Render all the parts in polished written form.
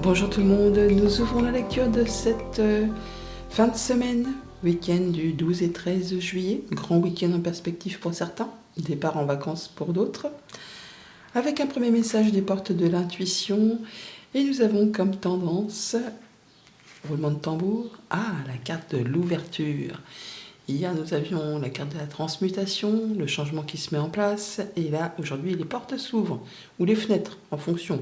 Bonjour tout le monde, nous ouvrons la lecture de cette fin de semaine, week-end du 12 et 13 juillet, grand week-end en perspective pour certains, départ en vacances pour d'autres, avec un premier message des portes de l'intuition, et nous avons comme tendance, roulement de tambour, la carte de l'ouverture. Hier nous avions la carte de la transmutation, le changement qui se met en place, et là aujourd'hui les portes s'ouvrent, ou les fenêtres en fonction.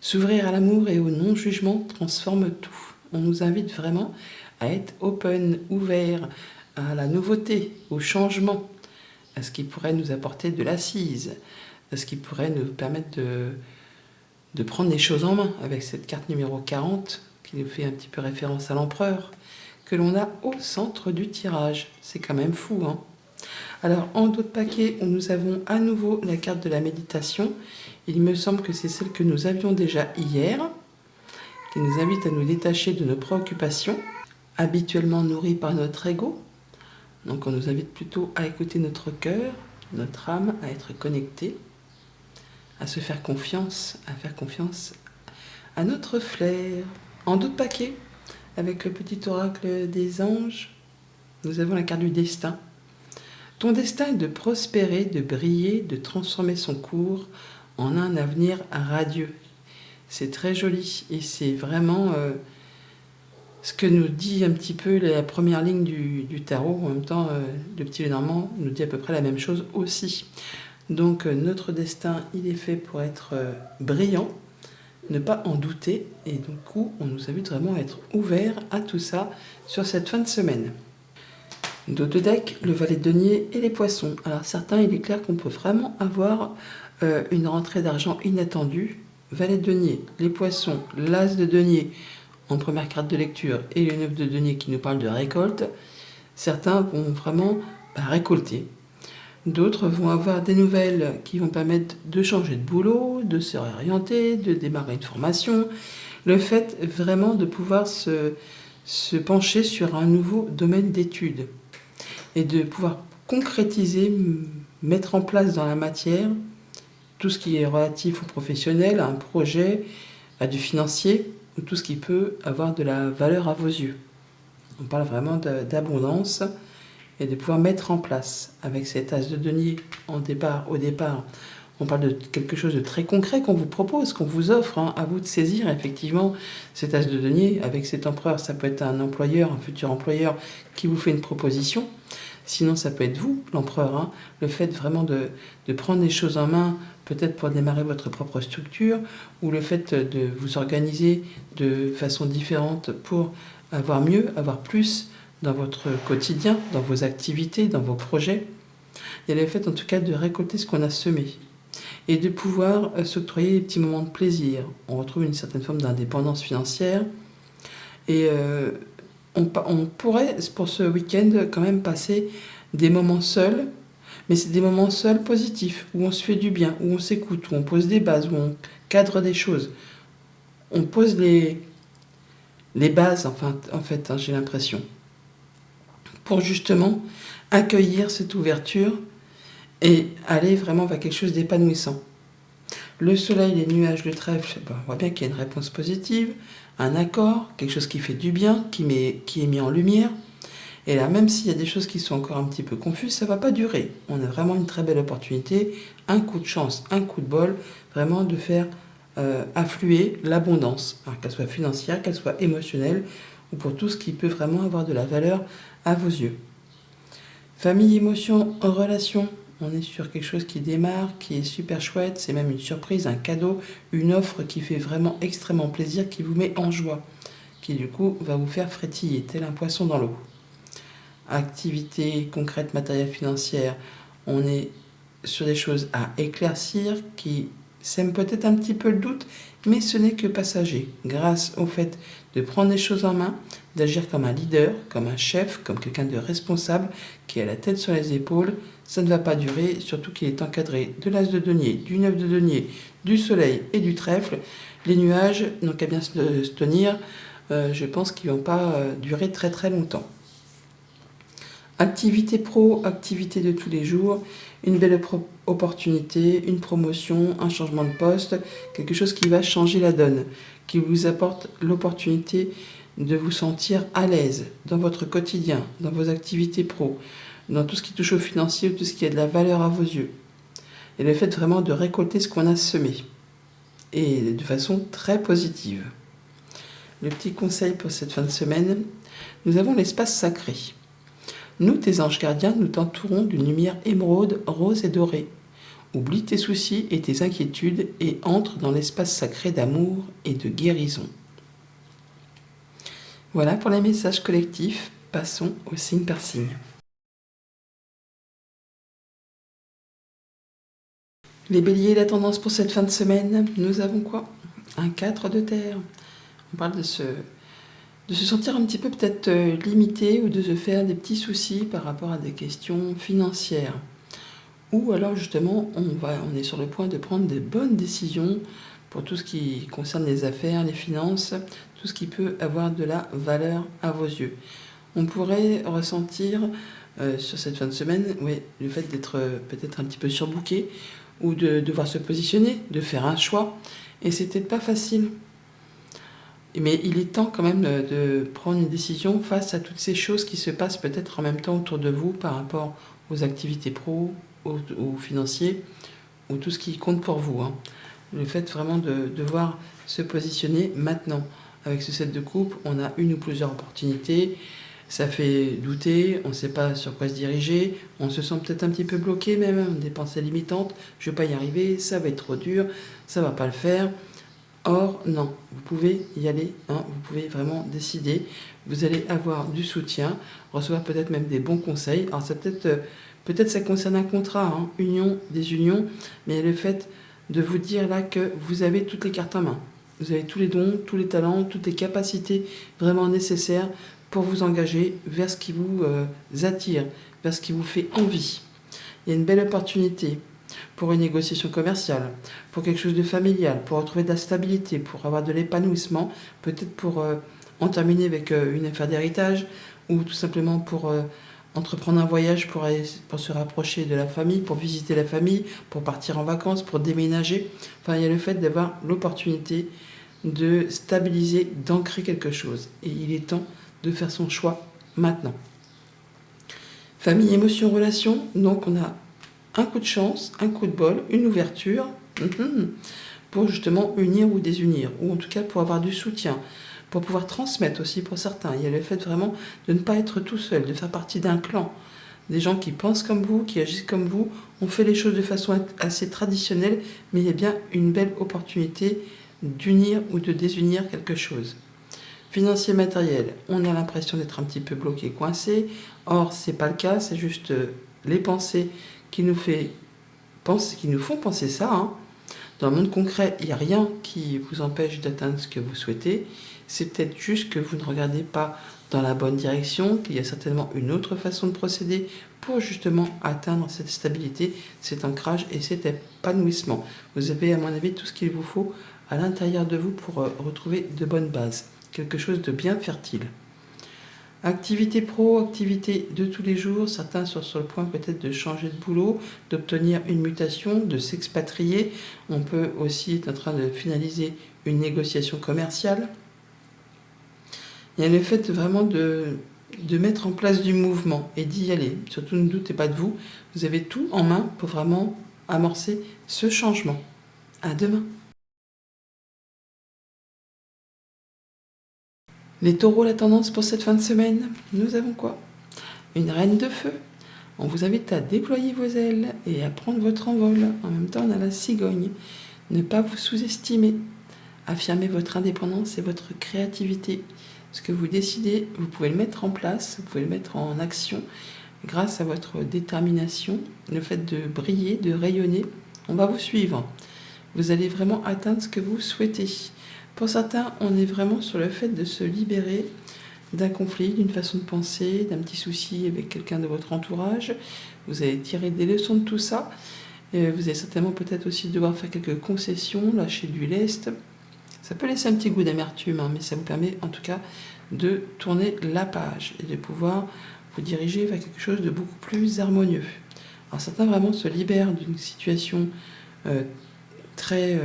S'ouvrir à l'amour et au non-jugement transforme tout. On nous invite vraiment à être open, ouvert à la nouveauté, au changement, à ce qui pourrait nous apporter de l'assise, à ce qui pourrait nous permettre de prendre les choses en main avec cette carte numéro 40 qui nous fait un petit peu référence à l'empereur que l'on a au centre du tirage. C'est quand même fou, hein ? Alors, en dos de paquet, nous avons à nouveau la carte de la méditation. Il me semble que c'est celle que nous avions déjà hier, qui nous invite à nous détacher de nos préoccupations, habituellement nourries par notre ego. Donc, on nous invite plutôt à écouter notre cœur, notre âme, à être connecté, à se faire confiance à notre flair. En dos de paquet, avec le petit oracle des anges, nous avons la carte du destin. Ton destin est de prospérer, de briller, de transformer son cours en un avenir radieux. C'est très joli et c'est vraiment ce que nous dit un petit peu la première ligne du tarot. En même temps, le petit Lenormand nous dit à peu près la même chose aussi. Donc notre destin, il est fait pour être brillant, ne pas en douter, et du coup, on nous invite vraiment à être ouvert à tout ça sur cette fin de semaine. Dos de deck, le valet de denier et les poissons. Alors certains, il est clair qu'on peut vraiment avoir une rentrée d'argent inattendue. Valet de denier, les poissons, l'as de denier en première carte de lecture et le 9 de denier qui nous parle de récolte. Certains vont vraiment récolter. D'autres vont avoir des nouvelles qui vont permettre de changer de boulot, de se réorienter, de démarrer une formation. Le fait vraiment de pouvoir se pencher sur un nouveau domaine d'études et de pouvoir concrétiser, mettre en place dans la matière tout ce qui est relatif au professionnel, à un projet, à du financier, ou tout ce qui peut avoir de la valeur à vos yeux. On parle vraiment d'abondance et de pouvoir mettre en place avec cet as de denier au départ. On parle de quelque chose de très concret qu'on vous propose, qu'on vous offre, à vous de saisir effectivement cet as de denier. Avec cet empereur, ça peut être un employeur, un futur employeur qui vous fait une proposition. Sinon, ça peut être vous, l'empereur. Le fait vraiment de prendre les choses en main, peut-être pour démarrer votre propre structure, ou le fait de vous organiser de façon différente pour avoir mieux, avoir plus dans votre quotidien, dans vos activités, dans vos projets. Il y a le fait en tout cas de récolter ce qu'on a semé et de pouvoir s'octroyer des petits moments de plaisir. On retrouve une certaine forme d'indépendance financière et on pourrait pour ce week-end quand même passer des moments seuls, mais c'est des moments seuls positifs, où on se fait du bien, où on s'écoute, où on pose des bases, où on cadre des choses. On pose les bases, en fait, j'ai l'impression, pour justement accueillir cette ouverture et aller vraiment vers quelque chose d'épanouissant. Le soleil, les nuages, le trèfle, on voit bien qu'il y a une réponse positive, un accord, quelque chose qui fait du bien, qui est mis en lumière. Et là, même s'il y a des choses qui sont encore un petit peu confuses, ça ne va pas durer. On a vraiment une très belle opportunité, un coup de chance, un coup de bol, vraiment de faire affluer l'abondance, alors qu'elle soit financière, qu'elle soit émotionnelle, ou pour tout ce qui peut vraiment avoir de la valeur à vos yeux. Famille, émotion, relation, on est sur quelque chose qui démarre, qui est super chouette, c'est même une surprise, un cadeau, une offre qui fait vraiment extrêmement plaisir, qui vous met en joie, qui du coup va vous faire frétiller, tel un poisson dans l'eau. Activité concrète, matérielle, financière, on est sur des choses à éclaircir qui sèment peut-être un petit peu le doute, mais ce n'est que passager, grâce au fait de prendre les choses en main, d'agir comme un leader, comme un chef, comme quelqu'un de responsable qui a la tête sur les épaules. Ça ne va pas durer, surtout qu'il est encadré de l'as de denier, du 9 de denier, du soleil et du trèfle. Les nuages n'ont qu'à bien se tenir, je pense qu'ils ne vont pas durer très très longtemps. Activité pro, activité de tous les jours, une belle opportunité, une promotion, un changement de poste, quelque chose qui va changer la donne, qui vous apporte l'opportunité de vous sentir à l'aise dans votre quotidien, dans vos activités pro, dans tout ce qui touche au financier, tout ce qui a de la valeur à vos yeux. Et le fait vraiment de récolter ce qu'on a semé, et de façon très positive. Le petit conseil pour cette fin de semaine, nous avons l'espace sacré. Nous, tes anges gardiens, nous t'entourons d'une lumière émeraude, rose et dorée. Oublie tes soucis et tes inquiétudes et entre dans l'espace sacré d'amour et de guérison. Voilà pour les messages collectifs. Passons au signe par signe. Les béliers, la tendance pour cette fin de semaine, nous avons quoi? Un 4 de terre. On parle de se sentir un petit peu peut-être limité ou de se faire des petits soucis par rapport à des questions financières. Ou alors justement, on est sur le point de prendre des bonnes décisions pour tout ce qui concerne les affaires, les finances, tout ce qui peut avoir de la valeur à vos yeux. On pourrait ressentir sur cette fin de semaine, oui, le fait d'être peut-être un petit peu surbooké ou de devoir se positionner, de faire un choix. Et c'est peut-être pas facile. Mais il est temps quand même de prendre une décision face à toutes ces choses qui se passent peut-être en même temps autour de vous par rapport aux activités pro, aux financiers, ou tout ce qui compte pour vous. Le fait vraiment de devoir se positionner maintenant. Avec ce set de coupe, on a une ou plusieurs opportunités. Ça fait douter, on ne sait pas sur quoi se diriger, on se sent peut-être un petit peu bloqué même, des pensées limitantes, je ne vais pas y arriver, ça va être trop dur, ça ne va pas le faire. Or, non, vous pouvez y aller, vous pouvez vraiment décider, vous allez avoir du soutien, recevoir peut-être même des bons conseils. Alors ça peut-être ça concerne un contrat, union, désunion, mais le fait de vous dire là que vous avez toutes les cartes en main. Vous avez tous les dons, tous les talents, toutes les capacités vraiment nécessaires pour vous engager vers ce qui vous attire, vers ce qui vous fait envie. Il y a une belle opportunité pour une négociation commerciale, pour quelque chose de familial, pour retrouver de la stabilité, pour avoir de l'épanouissement, peut-être pour en terminer avec une affaire d'héritage, ou tout simplement pour entreprendre un voyage pour se rapprocher de la famille, pour visiter la famille, pour partir en vacances, pour déménager. Enfin, il y a le fait d'avoir l'opportunité de stabiliser, d'ancrer quelque chose. Et il est temps de faire son choix maintenant. Famille, émotion, relation. Donc on a un coup de chance, un coup de bol, une ouverture pour justement unir ou désunir, ou en tout cas pour avoir du soutien, pour pouvoir transmettre aussi pour certains. Il y a le fait vraiment de ne pas être tout seul, de faire partie d'un clan. Des gens qui pensent comme vous, qui agissent comme vous, on fait les choses de façon assez traditionnelle, mais il y a bien une belle opportunité d'unir ou de désunir quelque chose. Financier, matériel, on a l'impression d'être un petit peu bloqué, coincé. Or, c'est pas le cas, c'est juste les pensées qui nous font penser ça. Dans le monde concret, il n'y a rien qui vous empêche d'atteindre ce que vous souhaitez. C'est peut-être juste que vous ne regardez pas dans la bonne direction, qu'il y a certainement une autre façon de procéder pour justement atteindre cette stabilité, cet ancrage et cet épanouissement. Vous avez, à mon avis, tout ce qu'il vous faut à l'intérieur de vous pour retrouver de bonnes bases, quelque chose de bien fertile. Activité pro, activité de tous les jours, certains sont sur le point peut-être de changer de boulot, d'obtenir une mutation, de s'expatrier. On peut aussi être en train de finaliser une négociation commerciale. Il y a le fait vraiment de mettre en place du mouvement et d'y aller. Surtout ne doutez pas de vous, vous avez tout en main pour vraiment amorcer ce changement. À demain. Les taureaux, la tendance pour cette fin de semaine, nous avons quoi? Une reine de feu. On vous invite à déployer vos ailes et à prendre votre envol. En même temps, on a la cigogne. Ne pas vous sous-estimer. Affirmez votre indépendance et votre créativité. Ce que vous décidez, vous pouvez le mettre en place, vous pouvez le mettre en action grâce à votre détermination, le fait de briller, de rayonner. On va vous suivre. Vous allez vraiment atteindre ce que vous souhaitez. Pour certains, on est vraiment sur le fait de se libérer d'un conflit, d'une façon de penser, d'un petit souci avec quelqu'un de votre entourage. Vous allez tirer des leçons de tout ça. Vous allez certainement peut-être aussi devoir faire quelques concessions, lâcher du lest. Ça peut laisser un petit goût d'amertume, mais ça vous permet en tout cas de tourner la page et de pouvoir vous diriger vers quelque chose de beaucoup plus harmonieux. Alors certains vraiment se libèrent d'une situation très,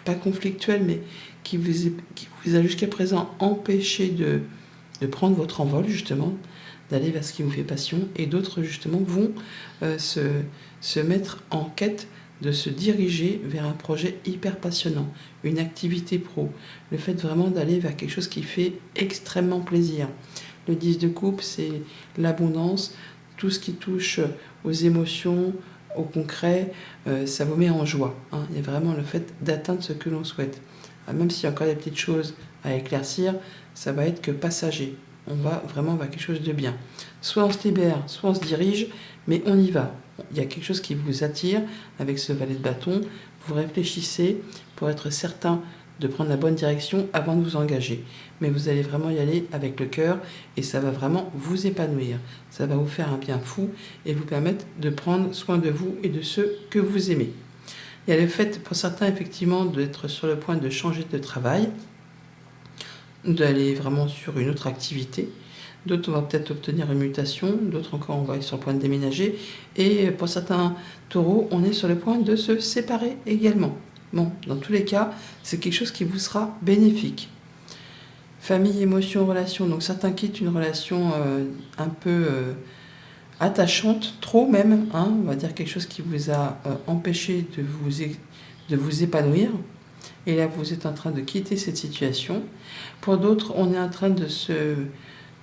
pas conflictuelle, mais qui vous a jusqu'à présent empêché de prendre votre envol, justement, d'aller vers ce qui vous fait passion, et d'autres, justement, vont se mettre en quête de se diriger vers un projet hyper passionnant, une activité pro, le fait vraiment d'aller vers quelque chose qui fait extrêmement plaisir. Le 10 de coupe, c'est l'abondance, tout ce qui touche aux émotions, au concret, ça vous met en joie. Il y a vraiment le fait d'atteindre ce que l'on souhaite. Même s'il y a encore des petites choses à éclaircir, ça va être que passager. On va vraiment vers quelque chose de bien. Soit on se libère, soit on se dirige, mais on y va. Il y a quelque chose qui vous attire avec ce valet de bâton. Vous réfléchissez pour être certain de prendre la bonne direction avant de vous engager. Mais vous allez vraiment y aller avec le cœur et ça va vraiment vous épanouir. Ça va vous faire un bien fou et vous permettre de prendre soin de vous et de ceux que vous aimez. Il y a le fait pour certains effectivement d'être sur le point de changer de travail, d'aller vraiment sur une autre activité. D'autres, on va peut-être obtenir une mutation. D'autres encore, on va être sur le point de déménager. Et pour certains taureaux, on est sur le point de se séparer également. Bon, dans tous les cas, c'est quelque chose qui vous sera bénéfique. Famille, émotion, relation. Donc certains quittent une relation un peu attachante, trop même. On va dire quelque chose qui vous a empêché de vous épanouir. Et là, vous êtes en train de quitter cette situation. Pour d'autres, on est en train de se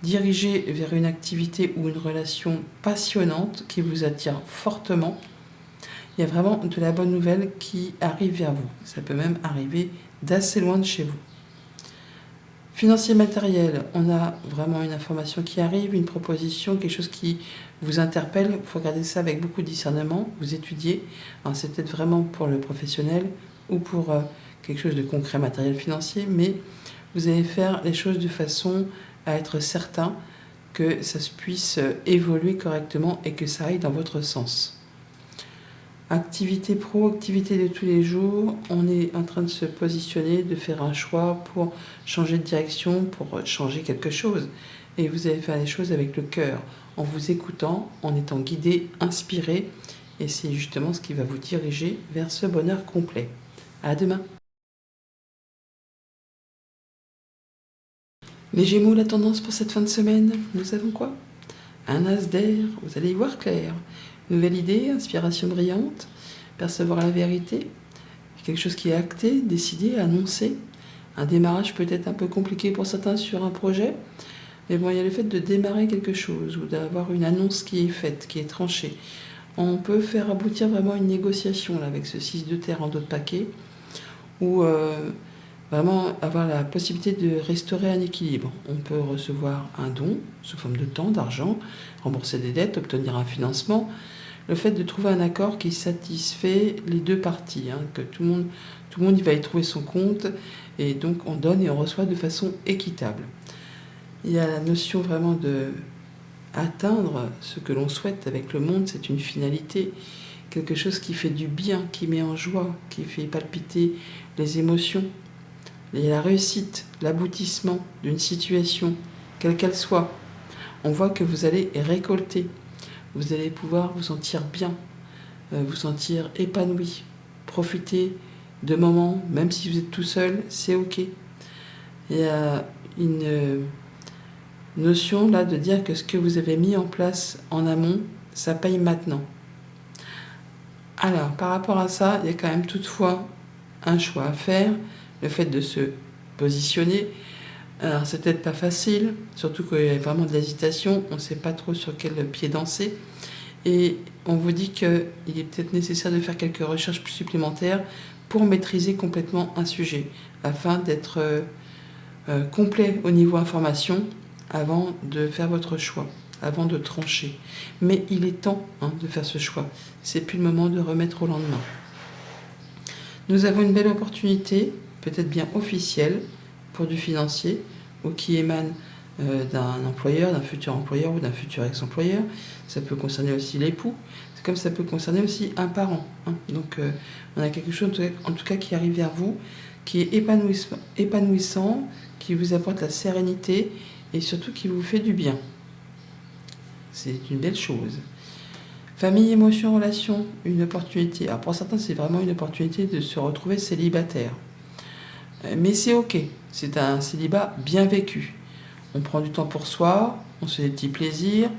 diriger vers une activité ou une relation passionnante qui vous attire fortement. Il y a vraiment de la bonne nouvelle qui arrive vers vous. Ça peut même arriver d'assez loin de chez vous. Financier matériel, on a vraiment une information qui arrive, une proposition, quelque chose qui vous interpelle. Il faut regarder ça avec beaucoup de discernement, vous étudiez. Alors, c'est peut-être vraiment pour le professionnel ou pour quelque chose de concret, matériel, financier, mais vous allez faire les choses de façon à être certain que ça puisse évoluer correctement et que ça aille dans votre sens. Activité pro, activité de tous les jours, on est en train de se positionner, de faire un choix pour changer de direction, pour changer quelque chose. Et vous allez faire les choses avec le cœur, en vous écoutant, en étant guidé, inspiré. Et c'est justement ce qui va vous diriger vers ce bonheur complet. À demain. Les Gémeaux, la tendance pour cette fin de semaine, nous avons quoi? Un as d'air, vous allez y voir clair. Nouvelle idée, inspiration brillante, percevoir la vérité, quelque chose qui est acté, décidé, annoncé. Un démarrage peut-être un peu compliqué pour certains sur un projet, mais bon, il y a le fait de démarrer quelque chose ou d'avoir une annonce qui est faite, qui est tranchée. On peut faire aboutir vraiment une négociation là, avec ce 6 de terre en dos de paquet, ou vraiment avoir la possibilité de restaurer un équilibre. On peut recevoir un don sous forme de temps, d'argent, rembourser des dettes, obtenir un financement. Le fait de trouver un accord qui satisfait les deux parties, que tout le monde y va y trouver son compte, et donc on donne et on reçoit de façon équitable. Il y a la notion vraiment de atteindre ce que l'on souhaite avec le monde, c'est une finalité, quelque chose qui fait du bien, qui met en joie, qui fait palpiter les émotions. Il y a la réussite, l'aboutissement d'une situation, quelle qu'elle soit. On voit que vous allez récolter. Vous allez pouvoir vous sentir bien, vous sentir épanoui, profiter de moments, même si vous êtes tout seul, c'est ok. Il y a une notion là de dire que ce que vous avez mis en place en amont, ça paye maintenant. Alors, par rapport à ça, il y a quand même toutefois un choix à faire, le fait de se positionner. Alors, c'est peut-être pas facile, surtout qu'il y a vraiment de l'hésitation, on ne sait pas trop sur quel pied danser. Et on vous dit qu'il est peut-être nécessaire de faire quelques recherches supplémentaires pour maîtriser complètement un sujet, afin d'être complet au niveau information avant de faire votre choix, avant de trancher. Mais il est temps de faire ce choix. C'est plus le moment de remettre au lendemain. Nous avons une belle opportunité, peut-être bien officielle, pour du financier, ou qui émane d'un employeur, d'un futur employeur ou d'un futur ex-employeur. Ça peut concerner aussi l'époux, comme ça peut concerner aussi un parent. Donc on a quelque chose en tout cas qui arrive vers vous, qui est épanouissant, qui vous apporte la sérénité et surtout qui vous fait du bien. C'est une belle chose. Famille, émotion, relation, une opportunité. Alors pour certains, c'est vraiment une opportunité de se retrouver célibataire. Mais c'est ok, c'est un célibat bien vécu. On prend du temps pour soi, on se fait des petits plaisirs,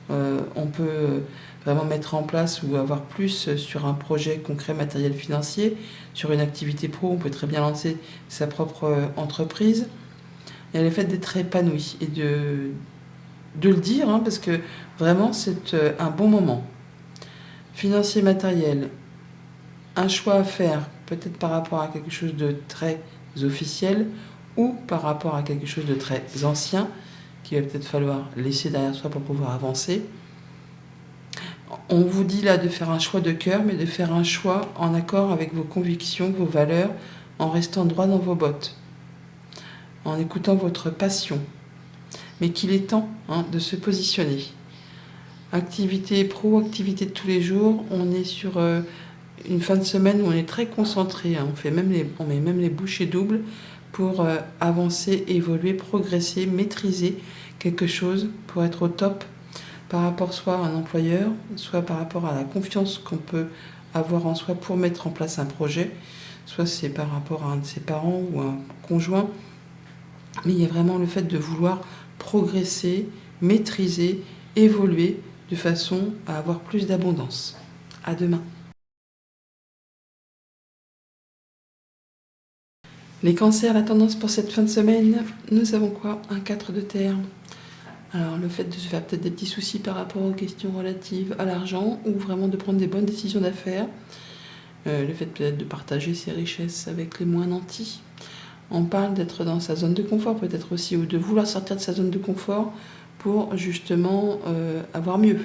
on peut vraiment mettre en place ou avoir plus sur un projet concret, matériel, financier. Sur une activité pro, on peut très bien lancer sa propre entreprise. Et le fait d'être épanoui et de le dire, hein, parce que vraiment c'est un bon moment. Financier, matériel, un choix à faire, peut-être par rapport à quelque chose de très officiel ou par rapport à quelque chose de très ancien qu'il va peut-être falloir laisser derrière soi pour pouvoir avancer. On vous dit là de faire un choix de cœur, mais de faire un choix en accord avec vos convictions, vos valeurs, en restant droit dans vos bottes, en écoutant votre passion. Mais qu'il est temps, hein, de se positionner. Activité pro, activité de tous les jours, on est sur une fin de semaine où on est très concentré, hein. On met même les bouchées doubles pour avancer, évoluer, progresser, maîtriser quelque chose pour être au top par rapport soit à un employeur, soit par rapport à la confiance qu'on peut avoir en soi pour mettre en place un projet, soit c'est par rapport à un de ses parents ou un conjoint. Mais il y a vraiment le fait de vouloir progresser, maîtriser, évoluer de façon à avoir plus d'abondance. À demain. Les cancers, la tendance pour cette fin de semaine, nous avons quoi? Un 4 de terre. Alors le fait de se faire peut-être des petits soucis par rapport aux questions relatives à l'argent ou vraiment de prendre des bonnes décisions d'affaires. Le fait peut-être de partager ses richesses avec les moins nantis. On parle d'être dans sa zone de confort peut-être aussi, ou de vouloir sortir de sa zone de confort pour justement avoir mieux.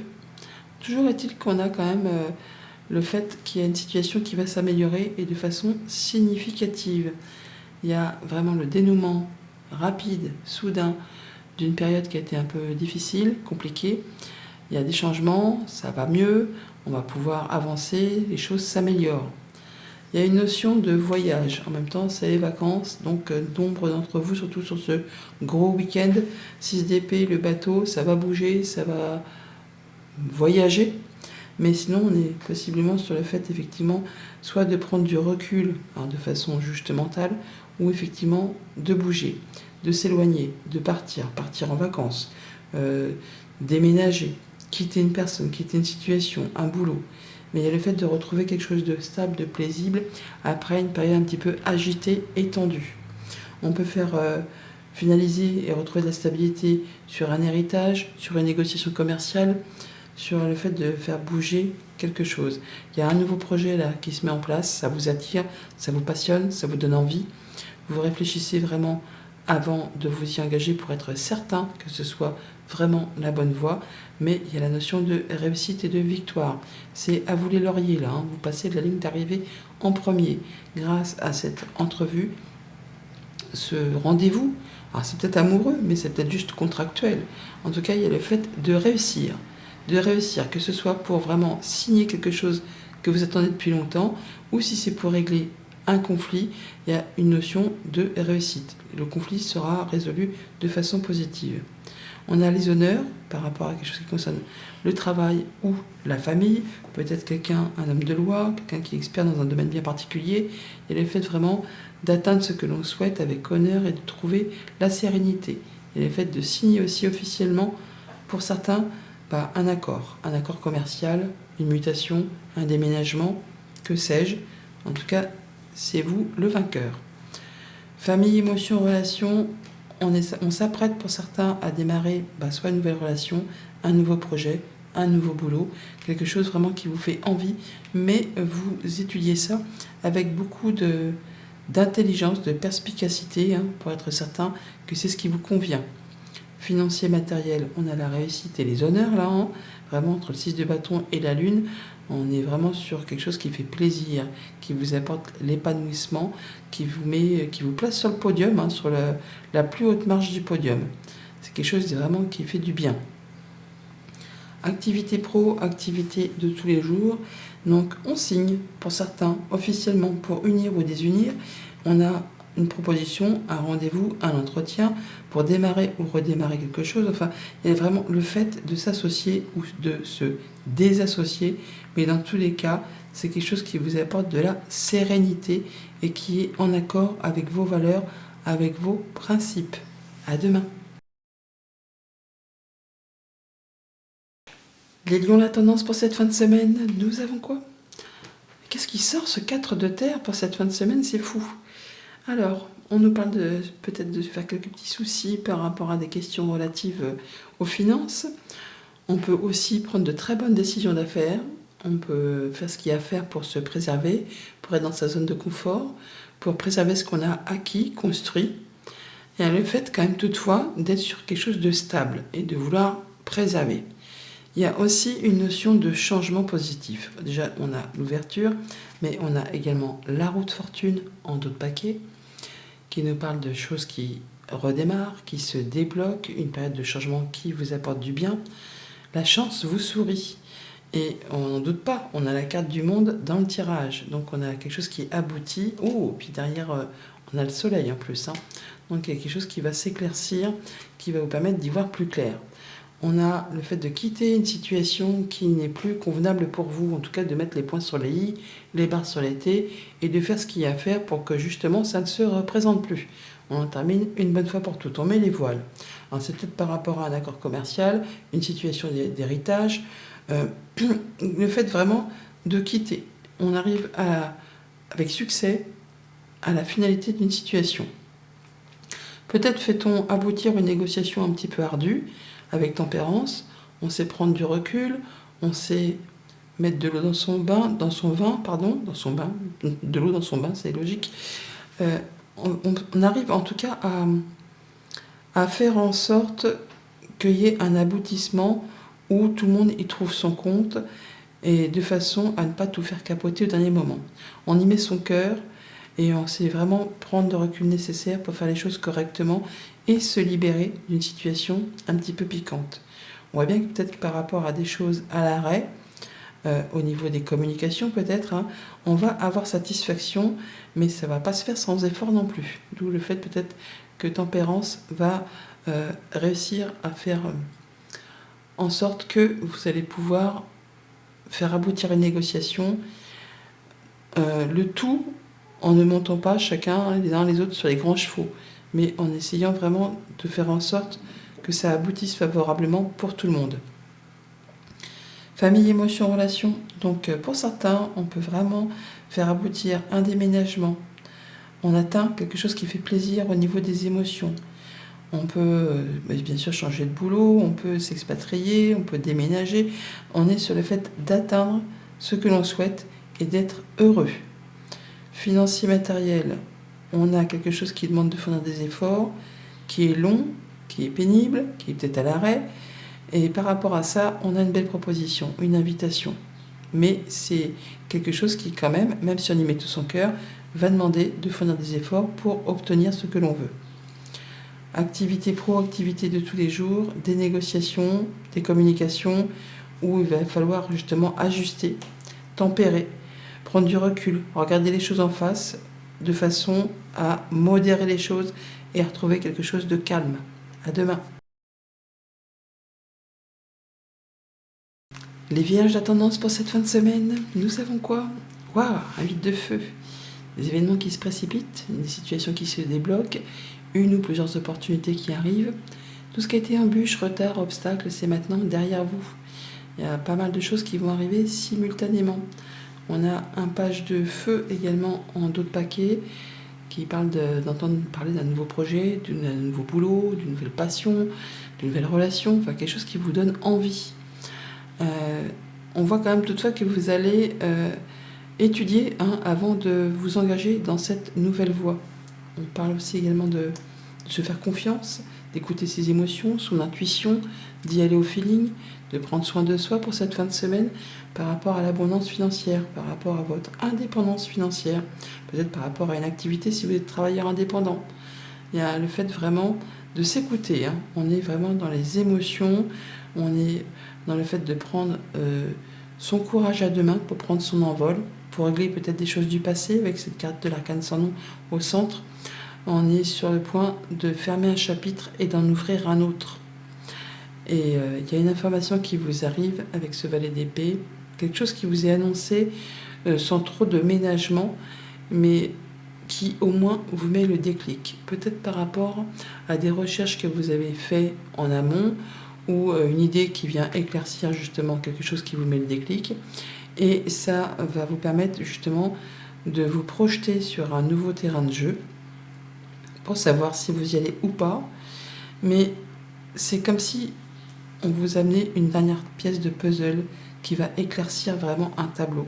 Toujours est-il qu'on a quand même le fait qu'il y a une situation qui va s'améliorer et de façon significative. Il y a vraiment le dénouement rapide, soudain, d'une période qui a été un peu difficile, compliquée. Il y a des changements, ça va mieux, on va pouvoir avancer, les choses s'améliorent. Il y a une notion de voyage. En même temps, c'est les vacances, donc nombre d'entre vous, surtout sur ce gros week-end, 6 d'épée, le bateau, ça va bouger, ça va voyager. Mais sinon, on est possiblement sur le fait, effectivement, soit de prendre du recul, hein, de façon juste mentale, ou effectivement de bouger, de s'éloigner, de partir en vacances, déménager, quitter une personne, quitter une situation, un boulot. Mais il y a le fait de retrouver quelque chose de stable, de paisible, après une période un petit peu agitée et tendue. On peut faire finaliser et retrouver de la stabilité sur un héritage, sur une négociation commerciale, sur le fait de faire bouger quelque chose. Il y a un nouveau projet là qui se met en place, ça vous attire, ça vous passionne, ça vous donne envie. Vous réfléchissez vraiment avant de vous y engager pour être certain que ce soit vraiment la bonne voie, mais il y a la notion de réussite et de victoire. C'est à vous les lauriers là, hein. Vous passez de la ligne d'arrivée en premier grâce à cette entrevue, ce rendez-vous. Alors c'est peut-être amoureux, mais c'est peut-être juste contractuel. En tout cas, il y a le fait de réussir, que ce soit pour vraiment signer quelque chose que vous attendez depuis longtemps, ou si c'est pour régler un conflit, il y a une notion de réussite. Le conflit sera résolu de façon positive. On a les honneurs par rapport à quelque chose qui concerne le travail ou la famille, peut-être quelqu'un, un homme de loi, quelqu'un qui est expert dans un domaine bien particulier, et le fait vraiment d'atteindre ce que l'on souhaite avec honneur et de trouver la sérénité. Et le fait de signer aussi officiellement, pour certains, un accord commercial, une mutation, un déménagement, que sais-je. En tout cas, c'est vous le vainqueur. Famille, émotion, relation, on s'apprête pour certains à démarrer soit une nouvelle relation, un nouveau projet, un nouveau boulot, quelque chose vraiment qui vous fait envie, mais vous étudiez ça avec beaucoup d'intelligence, de perspicacité, hein, pour être certain que c'est ce qui vous convient. Financier, matériel, on a la réussite et les honneurs là, hein, vraiment entre le 6 de bâton et la lune, on est vraiment sur quelque chose qui fait plaisir, qui vous apporte l'épanouissement, qui vous place sur le podium, hein, sur la plus haute marche du podium. C'est quelque chose vraiment qui fait du bien. Activité pro, activité de tous les jours. Donc on signe pour certains officiellement pour unir ou désunir. On a une proposition, un rendez-vous, un entretien pour démarrer ou redémarrer quelque chose. Enfin, il y a vraiment le fait de s'associer ou de se désassocier. Mais dans tous les cas, c'est quelque chose qui vous apporte de la sérénité et qui est en accord avec vos valeurs, avec vos principes. À demain. Les lions, la tendance pour cette fin de semaine, nous avons quoi? Qu'est-ce qui sort ce 4 de terre pour cette fin de semaine? C'est fou. Alors, on nous parle peut-être de faire quelques petits soucis par rapport à des questions relatives aux finances. On peut aussi prendre de très bonnes décisions d'affaires. On peut faire ce qu'il y a à faire pour se préserver, pour être dans sa zone de confort, pour préserver ce qu'on a acquis, construit. Et le fait quand même toutefois d'être sur quelque chose de stable et de vouloir préserver. Il y a aussi une notion de changement positif. Déjà, on a l'ouverture, mais on a également la roue de fortune en d'autres paquets, qui nous parle de choses qui redémarrent, qui se débloquent, une période de changement qui vous apporte du bien. La chance vous sourit. Et on n'en doute pas, on a la carte du monde dans le tirage. Donc on a quelque chose qui aboutit. Oh, puis derrière, on a le soleil en plus. Donc il y a quelque chose qui va s'éclaircir, qui va vous permettre d'y voir plus clair. On a le fait de quitter une situation qui n'est plus convenable pour vous, en tout cas de mettre les points sur les i, les barres sur les t, et de faire ce qu'il y a à faire pour que justement ça ne se représente plus. On en termine une bonne fois pour toutes, on met les voiles. Alors c'est peut-être par rapport à un accord commercial, une situation d'héritage, le fait vraiment de quitter. On arrive avec succès à la finalité d'une situation. Peut-être fait-on aboutir une négociation un petit peu ardue, avec tempérance, on sait prendre du recul, on sait mettre de l'eau dans son bain, de l'eau dans son bain, c'est logique. On arrive en tout cas à faire en sorte qu'il y ait un aboutissement où tout le monde y trouve son compte et de façon à ne pas tout faire capoter au dernier moment. On y met son cœur et on sait vraiment prendre le recul nécessaire pour faire les choses correctement et se libérer d'une situation un petit peu piquante. On voit bien que peut-être par rapport à des choses à l'arrêt, au niveau des communications peut-être, on va avoir satisfaction, mais ça ne va pas se faire sans effort non plus. D'où le fait peut-être que Tempérance va réussir à faire en sorte que vous allez pouvoir faire aboutir une négociation, le tout en ne montant pas chacun les uns les autres sur les grands chevaux, mais en essayant vraiment de faire en sorte que ça aboutisse favorablement pour tout le monde. Famille, émotion, relation. Donc pour certains, on peut vraiment faire aboutir un déménagement. On atteint quelque chose qui fait plaisir au niveau des émotions. On peut bien sûr changer de boulot, on peut s'expatrier, on peut déménager. On est sur le fait d'atteindre ce que l'on souhaite et d'être heureux. Financier, matériel, on a quelque chose qui demande de fournir des efforts, qui est long, qui est pénible, qui est peut-être à l'arrêt. Et par rapport à ça, on a une belle proposition, une invitation. Mais c'est quelque chose qui quand même si on y met tout son cœur, va demander de fournir des efforts pour obtenir ce que l'on veut. Activité pro, activité de tous les jours, des négociations, des communications, où il va falloir justement ajuster, tempérer, prendre du recul, regarder les choses en face, de façon à modérer les choses et à retrouver quelque chose de calme. À demain. Les vierges à tendance pour cette fin de semaine, nous savons quoi? Waouh, un 8 de feu. Des événements qui se précipitent, des situations qui se débloquent, une ou plusieurs opportunités qui arrivent. Tout ce qui a été embûche, retard, obstacle, c'est maintenant derrière vous. Il y a pas mal de choses qui vont arriver simultanément. On a un page de feu également en d'autres paquets qui parle d'entendre parler d'un nouveau projet, d'un nouveau boulot, d'une nouvelle passion, d'une nouvelle relation, enfin quelque chose qui vous donne envie. On voit quand même toutefois que vous allez étudier avant de vous engager dans cette nouvelle voie. On parle aussi également de se faire confiance, d'écouter ses émotions, son intuition, d'y aller au feeling, de prendre soin de soi pour cette fin de semaine par rapport à l'abondance financière, par rapport à votre indépendance financière, peut-être par rapport à une activité si vous êtes travailleur indépendant. Il y a le fait vraiment de s'écouter. On est vraiment dans les émotions, on est dans le fait de prendre son courage à deux mains pour prendre son envol, pour régler peut-être des choses du passé avec cette carte de l'arcane sans nom au centre. On est sur le point de fermer un chapitre et d'en ouvrir un autre. Et il y a une information qui vous arrive avec ce valet d'épée, quelque chose qui vous est annoncé sans trop de ménagement, mais qui au moins vous met le déclic. Peut-être par rapport à des recherches que vous avez faites en amont ou une idée qui vient éclaircir justement quelque chose qui vous met le déclic. Et ça va vous permettre justement de vous projeter sur un nouveau terrain de jeu pour savoir si vous y allez ou pas. Mais c'est comme si on vous amenait une dernière pièce de puzzle qui va éclaircir vraiment un tableau.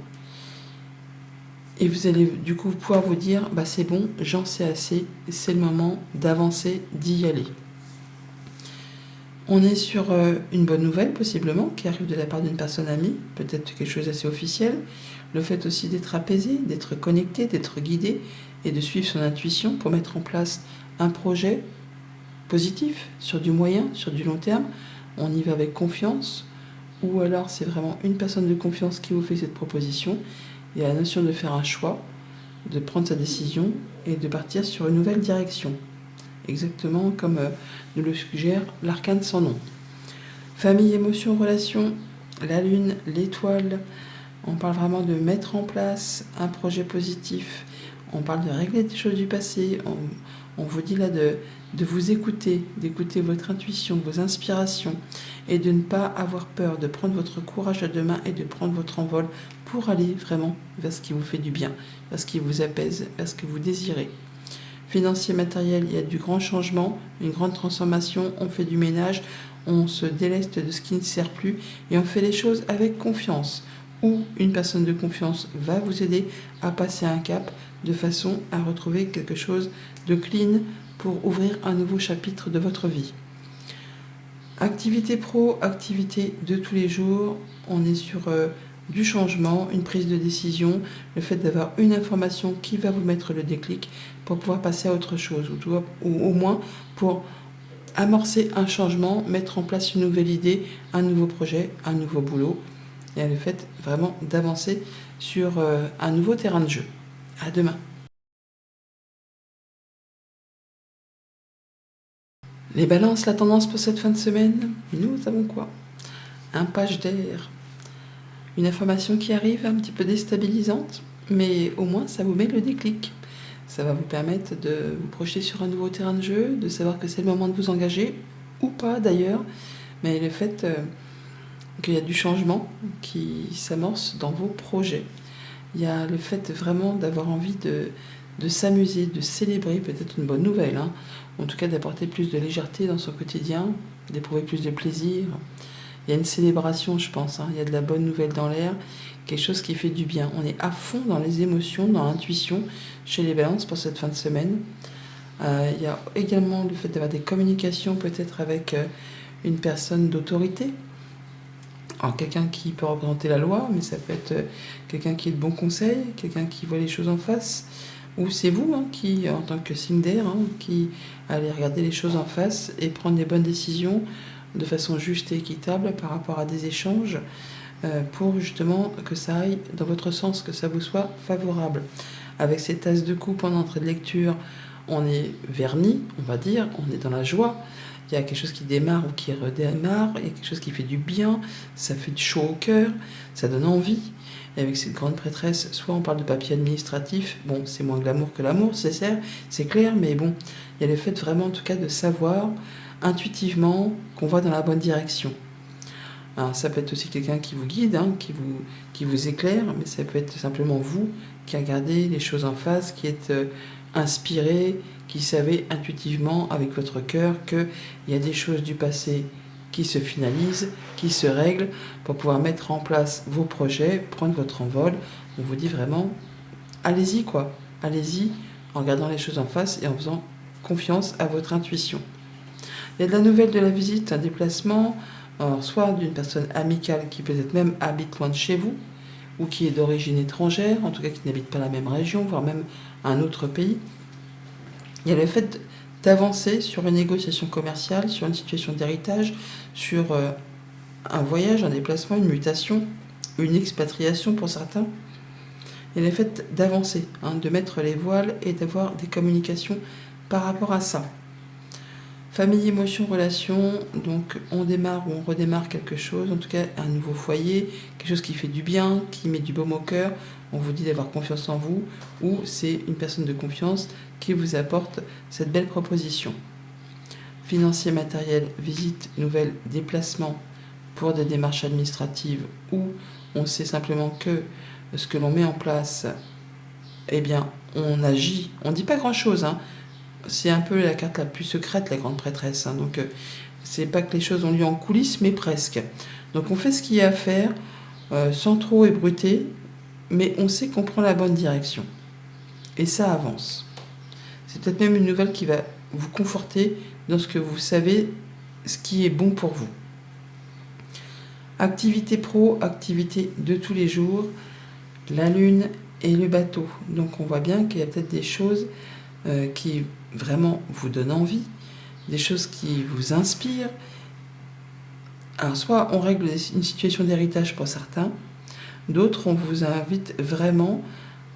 Et vous allez du coup pouvoir vous dire, bah c'est bon, j'en sais assez, c'est le moment d'avancer, d'y aller. On est sur une bonne nouvelle possiblement, qui arrive de la part d'une personne amie, peut-être quelque chose d'assez officiel. Le fait aussi d'être apaisé, d'être connecté, d'être guidé et de suivre son intuition pour mettre en place un projet positif sur du moyen, sur du long terme. On y va avec confiance, ou alors c'est vraiment une personne de confiance qui vous fait cette proposition. Il y a la notion de faire un choix, de prendre sa décision et de partir sur une nouvelle direction. Exactement comme nous le suggère l'arcane sans nom. Famille, émotions, relations, la lune, l'étoile. On parle vraiment de mettre en place un projet positif. On parle de régler des choses du passé. On vous dit là de vous écouter, d'écouter votre intuition, vos inspirations et de ne pas avoir peur, de prendre votre courage à deux mains et de prendre votre envol pour aller vraiment vers ce qui vous fait du bien, vers ce qui vous apaise, vers ce que vous désirez. Financier, matériel, il y a du grand changement, une grande transformation, on fait du ménage, on se déleste de ce qui ne sert plus et on fait les choses avec confiance. Ou une personne de confiance va vous aider à passer un cap de façon à retrouver quelque chose de clean pour ouvrir un nouveau chapitre de votre vie. Activité pro, activité de tous les jours, on est sur du changement, une prise de décision, le fait d'avoir une information qui va vous mettre le déclic pour pouvoir passer à autre chose, ou au moins pour amorcer un changement, mettre en place une nouvelle idée, un nouveau projet, un nouveau boulot, et le fait vraiment d'avancer sur un nouveau terrain de jeu. À demain. Les balances, la tendance pour cette fin de semaine, nous avons quoi? Un page d'air. Une information qui arrive un petit peu déstabilisante, mais au moins ça vous met le déclic. Ça va vous permettre de vous projeter sur un nouveau terrain de jeu, de savoir que c'est le moment de vous engager, ou pas d'ailleurs, mais le fait qu'il y a du changement qui s'amorce dans vos projets. Il y a le fait vraiment d'avoir envie de s'amuser, de célébrer, peut-être une bonne nouvelle, hein. En tout cas d'apporter plus de légèreté dans son quotidien, d'éprouver plus de plaisir. Il y a une célébration, je pense, hein. Il y a de la bonne nouvelle dans l'air, quelque chose qui fait du bien. On est à fond dans les émotions, dans l'intuition chez les balances pour cette fin de semaine. Il y a également le fait d'avoir des communications peut-être avec une personne d'autorité. Alors quelqu'un qui peut représenter la loi, mais ça peut être quelqu'un qui est de bon conseil, quelqu'un qui voit les choses en face, ou c'est vous qui, en tant que signe d'air, qui allez regarder les choses en face et prendre les bonnes décisions de façon juste et équitable par rapport à des échanges pour justement que ça aille dans votre sens, que ça vous soit favorable. Avec ces tasses de coupe en entrée de lecture, on est verni, on va dire, on est dans la joie. Il y a quelque chose qui démarre ou qui redémarre, il y a quelque chose qui fait du bien, ça fait du chaud au cœur, ça donne envie. Et avec cette grande prêtresse, soit on parle de papier administratif, bon, c'est moins glamour que l'amour, c'est clair, mais bon, il y a le fait vraiment en tout cas de savoir intuitivement qu'on va dans la bonne direction. Alors, ça peut être aussi quelqu'un qui vous guide, qui vous éclaire, mais ça peut être simplement vous qui regardez les choses en face, qui êtes inspiré, qui savez intuitivement avec votre cœur qu'il y a des choses du passé qui se finalisent, qui se règlent pour pouvoir mettre en place vos projets, prendre votre envol. On vous dit vraiment, allez-y quoi, allez-y en regardant les choses en face et en faisant confiance à votre intuition. Il y a de la nouvelle de la visite, un déplacement, alors soit d'une personne amicale qui peut-être même habite loin de chez vous, ou qui est d'origine étrangère, en tout cas qui n'habite pas la même région, voire même un autre pays. Il y a le fait d'avancer sur une négociation commerciale, sur une situation d'héritage, sur un voyage, un déplacement, une mutation, une expatriation pour certains. Il y a le fait d'avancer, de mettre les voiles et d'avoir des communications par rapport à ça. Famille, émotion, relation, donc on démarre ou on redémarre quelque chose, en tout cas un nouveau foyer, quelque chose qui fait du bien, qui met du baume au cœur, on vous dit d'avoir confiance en vous, ou c'est une personne de confiance qui vous apporte cette belle proposition. Financier, matériel, visite, nouvelles, déplacement pour des démarches administratives, où on sait simplement que ce que l'on met en place, eh bien on agit, on ne dit pas grand chose, hein. C'est un peu la carte la plus secrète, la grande prêtresse. Hein. Donc, c'est pas que les choses ont lieu en coulisses, mais presque. Donc, on fait ce qu'il y a à faire sans trop ébruiter, mais on sait qu'on prend la bonne direction. Et ça avance. C'est peut-être même une nouvelle qui va vous conforter dans ce que vous savez, ce qui est bon pour vous. Activité pro, activité de tous les jours, la lune et le bateau. Donc, on voit bien qu'il y a peut-être des choses qui vraiment vous donnent envie, des choses qui vous inspirent. Alors soit on règle une situation d'héritage pour certains, d'autres on vous invite vraiment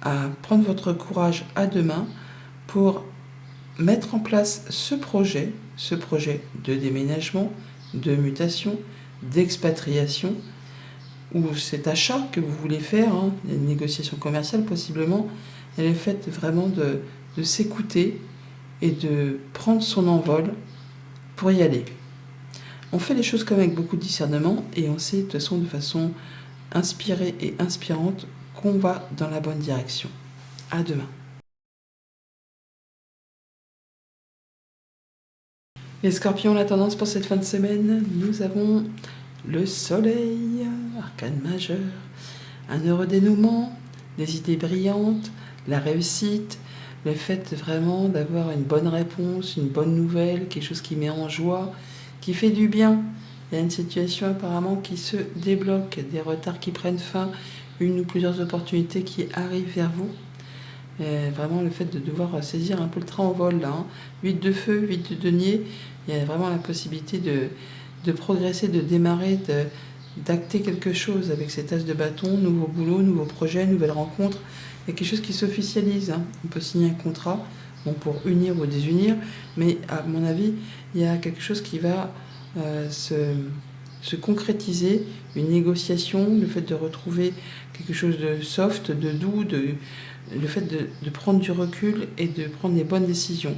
à prendre votre courage à deux mains pour mettre en place ce projet de déménagement, de mutation, d'expatriation, ou cet achat que vous voulez faire, hein, une négociation commerciale possiblement, elle est faite vraiment de s'écouter et de prendre son envol pour y aller. On fait les choses comme avec beaucoup de discernement et on sait de toute façon de façon inspirée et inspirante qu'on va dans la bonne direction. À demain. Les scorpions, la tendance pour cette fin de semaine, nous avons le soleil, arcane majeur, un heureux dénouement, des idées brillantes, la réussite, le fait vraiment d'avoir une bonne réponse, une bonne nouvelle, quelque chose qui met en joie, qui fait du bien. Il y a une situation apparemment qui se débloque, des retards qui prennent fin, une ou plusieurs opportunités qui arrivent vers vous. Et vraiment le fait de devoir saisir un peu le train en vol là, hein. 8 de feu, 8 de denier, il y a vraiment la possibilité de progresser, de démarrer, d'acter quelque chose avec cet as de bâton, nouveau boulot, nouveau projet, nouvelle rencontre. Il y a quelque chose qui s'officialise, hein. On peut signer un contrat, bon, pour unir ou désunir, mais à mon avis, il y a quelque chose qui va se concrétiser, une négociation, le fait de retrouver quelque chose de soft, de doux, le fait de prendre du recul et de prendre les bonnes décisions.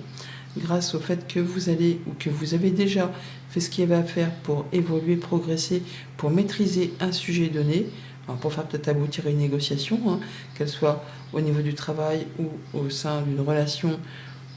Grâce au fait que vous allez ou que vous avez déjà fait ce qu'il y avait à faire pour évoluer, progresser, pour maîtriser un sujet donné, pour faire peut-être aboutir à une négociation, hein, qu'elle soit au niveau du travail ou au sein d'une relation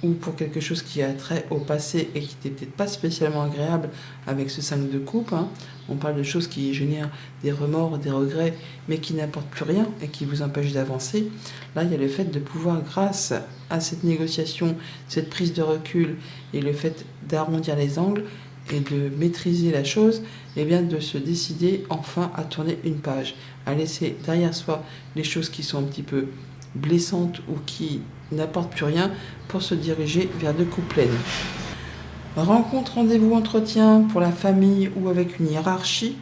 ou pour quelque chose qui a trait au passé et qui n'était peut-être pas spécialement agréable avec ce 5 de coupe. Hein. On parle de choses qui génèrent des remords, des regrets, mais qui n'apportent plus rien et qui vous empêchent d'avancer. Là, il y a le fait de pouvoir, grâce à cette négociation, cette prise de recul et le fait d'arrondir les angles et de maîtriser la chose, et bien de se décider enfin à tourner une page, à laisser derrière soi les choses qui sont un petit peu blessantes ou qui n'apportent plus rien pour se diriger vers de coups pleines. Rencontre, rendez-vous, entretien pour la famille ou avec une hiérarchie.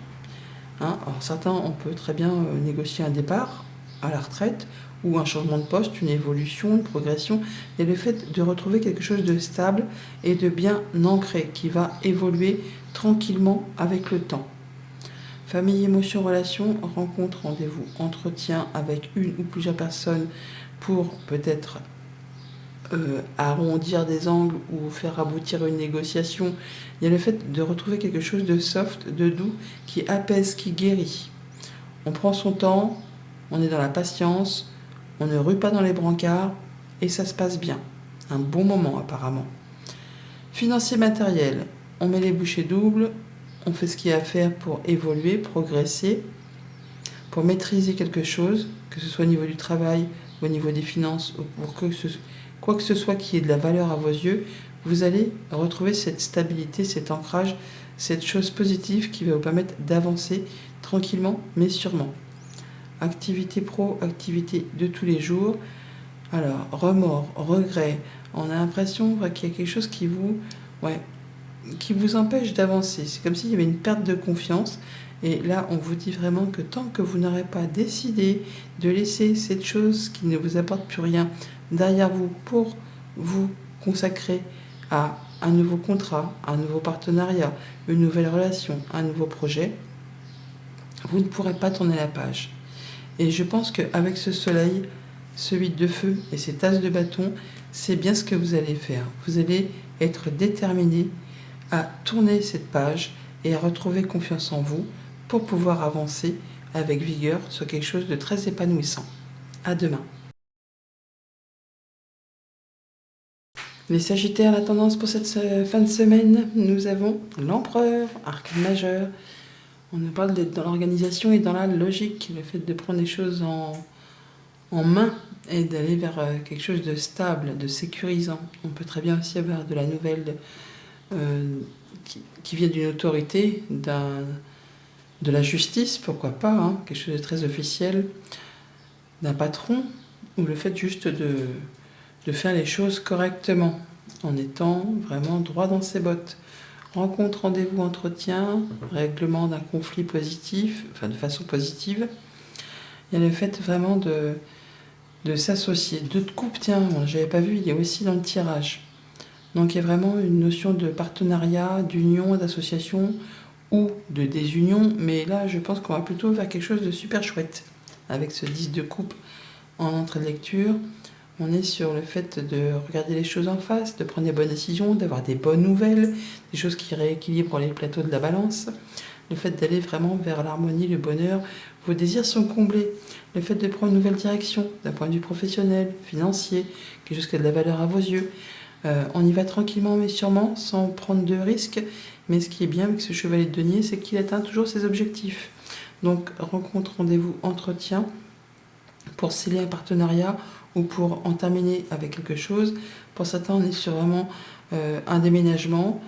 Hein, alors certains, on peut très bien négocier un départ à la retraite ou un changement de poste, une évolution, une progression. Et le fait de retrouver quelque chose de stable et de bien ancré qui va évoluer tranquillement avec le temps. Famille, émotion, relation, rencontre, rendez-vous, entretien avec une ou plusieurs personnes pour peut-être arrondir des angles ou faire aboutir une négociation. Il y a le fait de retrouver quelque chose de soft, de doux, qui apaise, qui guérit. On prend son temps, on est dans la patience, on ne rue pas dans les brancards et ça se passe bien. Un bon moment apparemment. Financier, matériel, on met les bouchées doubles, on fait ce qu'il y a à faire pour évoluer, progresser, pour maîtriser quelque chose, que ce soit au niveau du travail, au niveau des finances, ou pour quoi que ce soit qui ait de la valeur à vos yeux, vous allez retrouver cette stabilité, cet ancrage, cette chose positive qui va vous permettre d'avancer tranquillement mais sûrement. Activité pro, activité de tous les jours. Alors, remords, regrets, on a l'impression qu'il y a quelque chose qui vous empêche d'avancer. C'est comme s'il y avait une perte de confiance. Et là, on vous dit vraiment que tant que vous n'aurez pas décidé de laisser cette chose qui ne vous apporte plus rien derrière vous pour vous consacrer à un nouveau contrat, un nouveau partenariat, une nouvelle relation, un nouveau projet, vous ne pourrez pas tourner la page. Et je pense qu'avec ce soleil, ce 8 de feu et ces as de bâton, c'est bien ce que vous allez faire. Vous allez être déterminé à tourner cette page et à retrouver confiance en vous pour pouvoir avancer avec vigueur sur quelque chose de très épanouissant. À demain. Les Sagittaires, la tendance pour cette fin de semaine, nous avons l'Empereur, arcane majeur. On nous parle d'être dans l'organisation et dans la logique, le fait de prendre les choses en main et d'aller vers quelque chose de stable, de sécurisant. On peut très bien aussi avoir de la nouvelle qui vient d'une autorité, de la justice, pourquoi pas, hein, quelque chose de très officiel, d'un patron, ou le fait juste de faire les choses correctement, en étant vraiment droit dans ses bottes. Rencontre, rendez-vous, entretien, règlement d'un conflit positif, enfin de façon positive. Il y a le fait vraiment de s'associer. 2 de coupe, tiens, j'avais pas vu, il y a aussi dans le tirage. Donc il y a vraiment une notion de partenariat, d'union, d'association ou de désunion, mais là je pense qu'on va plutôt faire quelque chose de super chouette. Avec ce 10 de coupe en entrée de lecture, on est sur le fait de regarder les choses en face, de prendre des bonnes décisions, d'avoir des bonnes nouvelles, des choses qui rééquilibrent les plateaux de la balance. Le fait d'aller vraiment vers l'harmonie, le bonheur, vos désirs sont comblés. Le fait de prendre une nouvelle direction, d'un point de vue professionnel, financier, quelque chose qui a de la valeur à vos yeux. On y va tranquillement mais sûrement, sans prendre de risques. Mais ce qui est bien avec ce chevalier de denier, c'est qu'il atteint toujours ses objectifs. Donc rencontre, rendez-vous, entretien, pour sceller un partenariat ou pour en terminer avec quelque chose. Pour certains, on est sur vraiment un déménagement.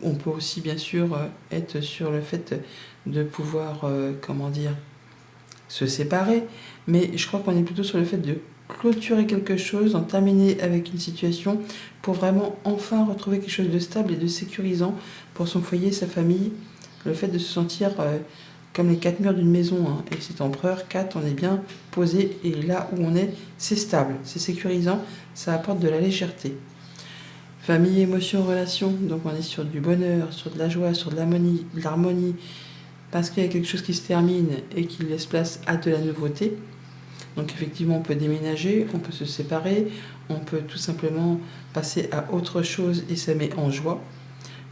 On peut aussi bien sûr être sur le fait de pouvoir, se séparer. Mais je crois qu'on est plutôt sur le fait de clôturer quelque chose, en terminer avec une situation pour vraiment enfin retrouver quelque chose de stable et de sécurisant pour son foyer, sa famille. Le fait de se sentir comme les 4 murs d'une maison, hein. Et cet empereur 4, on est bien posé et là où on est, c'est stable, c'est sécurisant, ça apporte de la légèreté. Famille, émotion, relation, donc on est sur du bonheur, sur de la joie, sur de l'harmonie, parce qu'il y a quelque chose qui se termine et qui laisse place à de la nouveauté. Donc effectivement, on peut déménager, on peut se séparer, on peut tout simplement passer à autre chose et ça met en joie.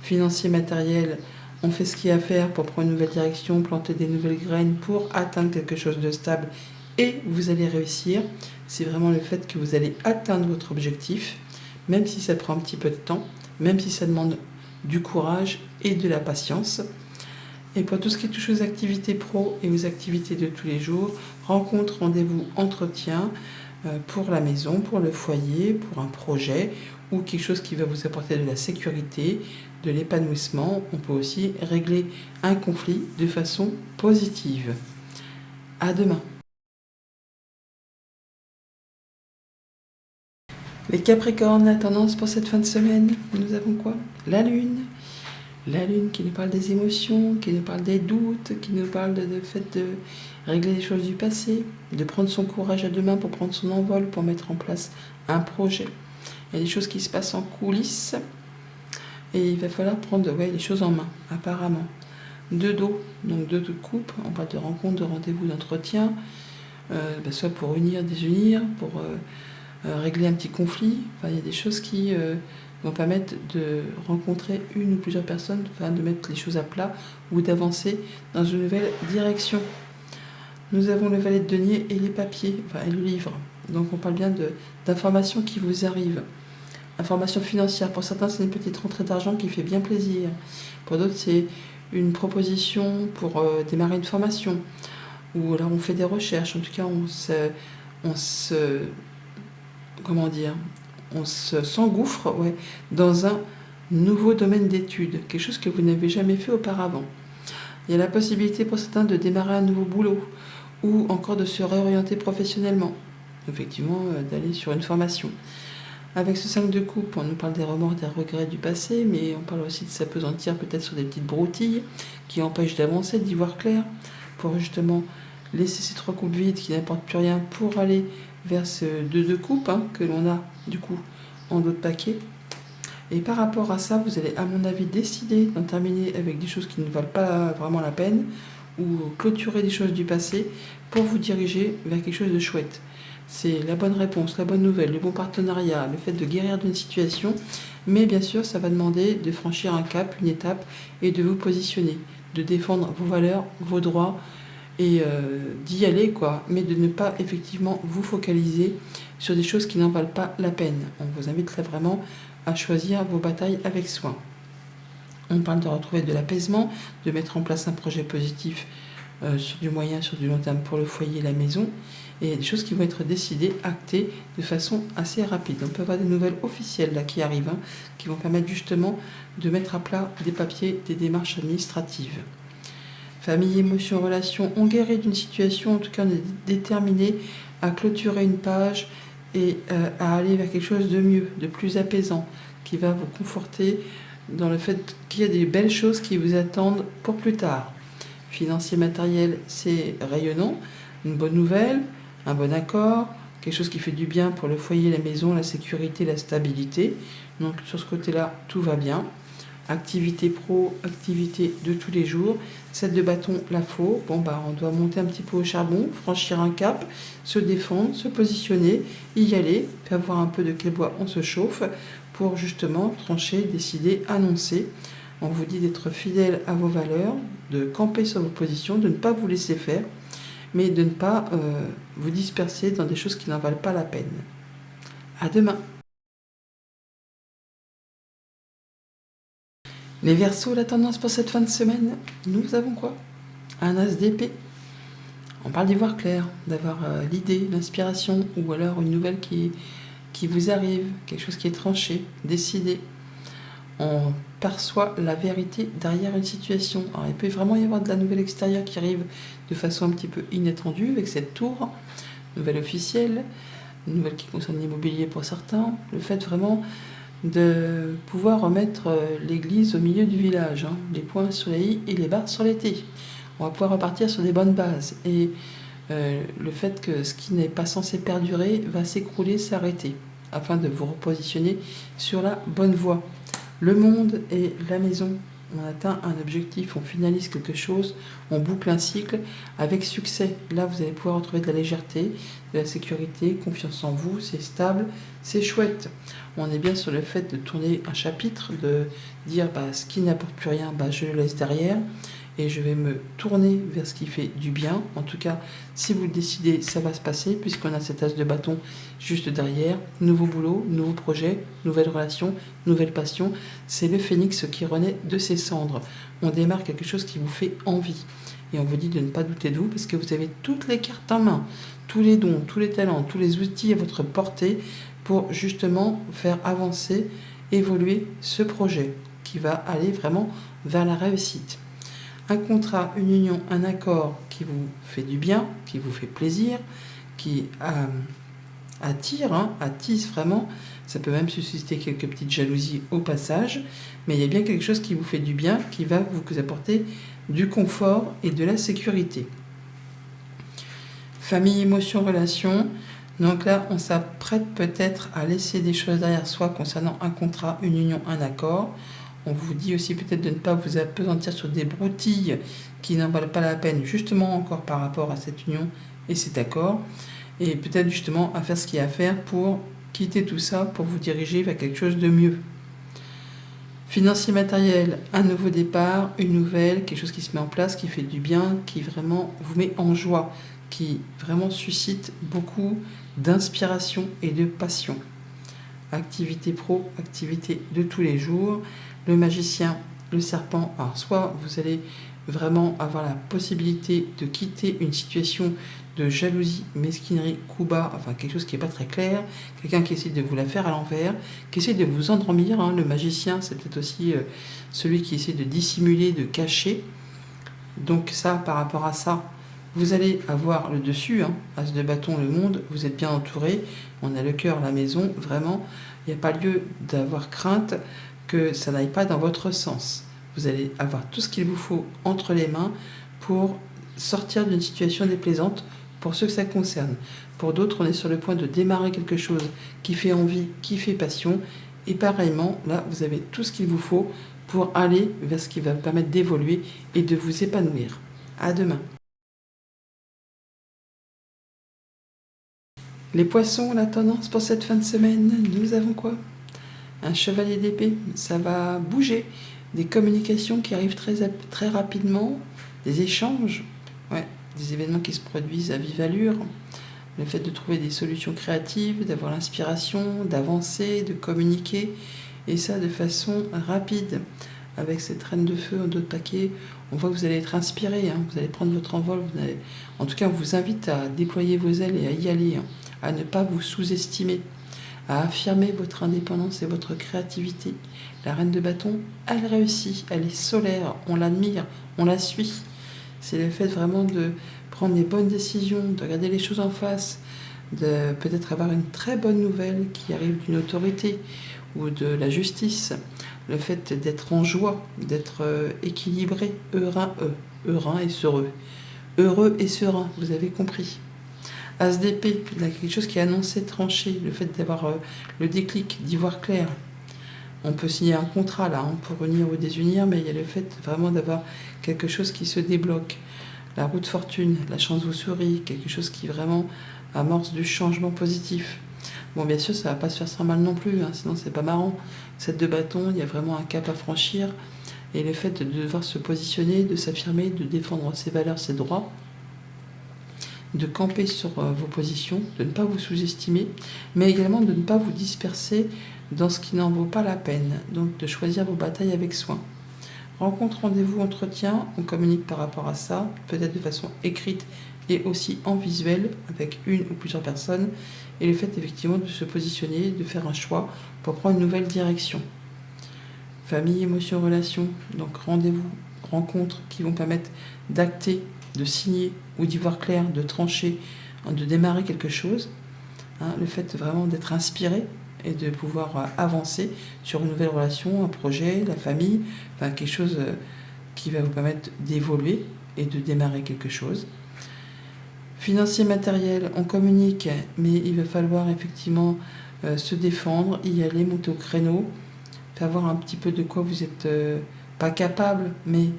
Financier, matériel, on fait ce qu'il y a à faire pour prendre une nouvelle direction, planter des nouvelles graines pour atteindre quelque chose de stable et vous allez réussir. C'est vraiment le fait que vous allez atteindre votre objectif, même si ça prend un petit peu de temps, même si ça demande du courage et de la patience. Et pour tout ce qui touche aux activités pro et aux activités de tous les jours, rencontre, rendez-vous, entretien pour la maison, pour le foyer, pour un projet ou quelque chose qui va vous apporter de la sécurité, de l'épanouissement. On peut aussi régler un conflit de façon positive. À demain. Les Capricornes, la tendance pour cette fin de semaine, nous avons quoi? La Lune. La Lune qui nous parle des émotions, qui nous parle des doutes, qui nous parle du fait de régler les choses du passé, de prendre son courage à deux mains pour prendre son envol, pour mettre en place un projet. Il y a des choses qui se passent en coulisses et il va falloir prendre les choses en main, apparemment. 2 dos, donc 2 de coupe, on parle de rencontre, de rendez-vous, d'entretien, soit pour unir, désunir, pour régler un petit conflit. Enfin, il y a des choses qui vont permettre de rencontrer une ou plusieurs personnes, enfin, de mettre les choses à plat ou d'avancer dans une nouvelle direction. Nous avons le valet de denier et les papiers, et le livre. Donc on parle bien d'informations qui vous arrivent. Informations financières. Pour certains, c'est une petite rentrée d'argent qui fait bien plaisir. Pour d'autres, c'est une proposition pour démarrer une formation. Ou alors on fait des recherches. En tout cas, on s'engouffre dans un nouveau domaine d'études, quelque chose que vous n'avez jamais fait auparavant. Il y a la possibilité pour certains de démarrer un nouveau boulot ou encore de se réorienter professionnellement, effectivement d'aller sur une formation. Avec ce 5 de coupe, on nous parle des remords, des regrets du passé, mais on parle aussi de s'apesantir peut-être sur des petites broutilles qui empêchent d'avancer, d'y voir clair, pour justement laisser ces 3 coupes vides qui n'apportent plus rien pour aller vers ce 2 de coupe que l'on a du coup en dos de paquet. Et par rapport à ça, vous allez, à mon avis, décider d'en terminer avec des choses qui ne valent pas vraiment la peine ou clôturer des choses du passé pour vous diriger vers quelque chose de chouette. C'est la bonne réponse, la bonne nouvelle, le bon partenariat, le fait de guérir d'une situation. Mais bien sûr, ça va demander de franchir un cap, une étape et de vous positionner, de défendre vos valeurs, vos droits et d'y aller, quoi. Mais de ne pas effectivement vous focaliser sur des choses qui n'en valent pas la peine. On vous invite là vraiment à choisir vos batailles avec soin. On parle de retrouver de l'apaisement, de mettre en place un projet positif sur du moyen, sur du long terme pour le foyer et la maison. Et il y a des choses qui vont être décidées, actées de façon assez rapide. On peut avoir des nouvelles officielles là qui arrivent, qui vont permettre justement de mettre à plat des papiers, des démarches administratives. Famille, émotions, relations, on guérit d'une situation, en tout cas on est déterminé à clôturer une page et à aller vers quelque chose de mieux, de plus apaisant, qui va vous conforter dans le fait qu'il y a des belles choses qui vous attendent pour plus tard. Financier, matériel, c'est rayonnant, une bonne nouvelle, un bon accord, quelque chose qui fait du bien pour le foyer, la maison, la sécurité, la stabilité. Donc sur ce côté-là, tout va bien. Activité pro, activité de tous les jours. 7 de bâton, la faux. Bon, on doit monter un petit peu au charbon, franchir un cap, se défendre, se positionner, y aller, faire voir un peu de quel bois on se chauffe pour justement trancher, décider, annoncer. On vous dit d'être fidèle à vos valeurs, de camper sur vos positions, de ne pas vous laisser faire, mais de ne pas vous disperser dans des choses qui n'en valent pas la peine. À demain. Les Verseaux, la tendance pour cette fin de semaine, nous avons quoi? Un as d'épée. On parle d'y voir clair, d'avoir l'idée, l'inspiration, ou alors une nouvelle qui vous arrive, quelque chose qui est tranché, décidé. On perçoit la vérité derrière une situation. Alors, il peut vraiment y avoir de la nouvelle extérieure qui arrive de façon un petit peu inattendue avec cette tour, nouvelle officielle, une nouvelle qui concerne l'immobilier pour certains. Le fait vraiment de pouvoir remettre l'église au milieu du village, les points sur les i et les barres sur les t. On va pouvoir repartir sur des bonnes bases et le fait que ce qui n'est pas censé perdurer va s'écrouler, s'arrêter, afin de vous repositionner sur la bonne voie. Le monde et la maison, on atteint un objectif, on finalise quelque chose, on boucle un cycle avec succès. Là, vous allez pouvoir retrouver de la légèreté, de la sécurité, confiance en vous, c'est stable, c'est chouette. On est bien sur le fait de tourner un chapitre, de dire ce qui n'apporte plus rien, je le laisse derrière et je vais me tourner vers ce qui fait du bien. En tout cas, si vous le décidez, ça va se passer puisqu'on a cet as de bâton juste derrière. Nouveau boulot, nouveau projet, nouvelle relation, nouvelle passion. C'est le phénix qui renaît de ses cendres. On démarre quelque chose qui vous fait envie. Et on vous dit de ne pas douter de vous parce que vous avez toutes les cartes en main, tous les dons, tous les talents, tous les outils à votre portée pour justement faire avancer, évoluer ce projet qui va aller vraiment vers la réussite. Un contrat, une union, un accord qui vous fait du bien, qui vous fait plaisir, qui attise vraiment. Ça peut même susciter quelques petites jalousies au passage, mais il y a bien quelque chose qui vous fait du bien, qui va vous apporter du confort et de la sécurité. Famille, émotions, relations. Donc là, on s'apprête peut-être à laisser des choses derrière soi concernant un contrat, une union, un accord. On vous dit aussi peut-être de ne pas vous appesantir sur des broutilles qui n'en valent pas la peine, justement encore par rapport à cette union et cet accord. Et peut-être justement à faire ce qu'il y a à faire pour quitter tout ça, pour vous diriger vers quelque chose de mieux. Financier, matériel, un nouveau départ, une nouvelle, quelque chose qui se met en place, qui fait du bien, qui vraiment vous met en joie, qui vraiment suscite beaucoup d'inspiration et de passion. Activité pro, activité de tous les jours. Le magicien, le serpent, alors soit vous allez vraiment avoir la possibilité de quitter une situation de jalousie, mesquinerie, coup bas, enfin quelque chose qui n'est pas très clair, quelqu'un qui essaie de vous la faire à l'envers, qui essaie de vous endormir. Le magicien, c'est peut-être aussi celui qui essaie de dissimuler, de cacher. Donc ça, par rapport à ça, vous allez avoir le dessus, as de bâton, le monde, vous êtes bien entouré, on a le cœur, la maison, vraiment, il n'y a pas lieu d'avoir crainte que ça n'aille pas dans votre sens. Vous allez avoir tout ce qu'il vous faut entre les mains pour sortir d'une situation déplaisante pour ceux que ça concerne. Pour d'autres, on est sur le point de démarrer quelque chose qui fait envie, qui fait passion, Et pareillement, là, vous avez tout ce qu'il vous faut pour aller vers ce qui va vous permettre d'évoluer et de vous épanouir. À demain. Les poissons, la tendance pour cette fin de semaine, nous avons quoi? Un chevalier d'épée, ça va bouger. Des communications qui arrivent très rapidement, des échanges, ouais, des événements qui se produisent à vive allure. Le fait de trouver des solutions créatives, d'avoir l'inspiration, d'avancer, de communiquer, et ça de façon rapide. Avec cette reine de feu en dos de paquet, on voit que vous allez être inspiré, hein, vous allez prendre votre envol. En tout cas, on vous invite à déployer vos ailes et à y aller, hein, à ne pas vous sous-estimer, à affirmer votre indépendance et votre créativité. La reine de bâton, elle réussit, elle est solaire, on l'admire, on la suit. C'est le fait vraiment de prendre les bonnes décisions, de regarder les choses en face, de peut-être avoir une très bonne nouvelle qui arrive d'une autorité ou de la justice. Le fait d'être en joie, d'être équilibré, heureux et serein. Heureux et serein, vous avez compris. As d'épée, il y a quelque chose qui est annoncé, tranché, le fait d'avoir le déclic, d'y voir clair. On peut signer un contrat là, hein, pour unir ou désunir, mais il y a le fait vraiment d'avoir quelque chose qui se débloque. La roue de fortune, la chance vous sourit, quelque chose qui vraiment amorce du changement positif. Bon, bien sûr, ça va pas se faire sans mal non plus, hein, sinon c'est pas marrant. Cette de bâton, il y a vraiment un cap à franchir. Et le fait de devoir se positionner, de s'affirmer, de défendre ses valeurs, ses droits, de camper sur vos positions, de ne pas vous sous-estimer, mais également de ne pas vous disperser dans ce qui n'en vaut pas la peine. Donc de choisir vos batailles avec soin. Rencontre, rendez-vous, entretien, on communique par rapport à ça, peut-être de façon écrite et aussi en visuel avec une ou plusieurs personnes. Et le fait effectivement de se positionner, de faire un choix pour prendre une nouvelle direction. Famille, émotions, relations, donc rendez-vous, rencontres qui vont permettre d'acter, de signer ou d'y voir clair, de trancher, de démarrer quelque chose. Hein, le fait vraiment d'être inspiré et de pouvoir avancer sur une nouvelle relation, un projet, la famille, enfin quelque chose qui va vous permettre d'évoluer et de démarrer quelque chose. Financier, matériel, on communique, mais il va falloir effectivement se défendre, y aller, monter au créneau, savoir un petit peu de quoi vous n'êtes pas capable, mais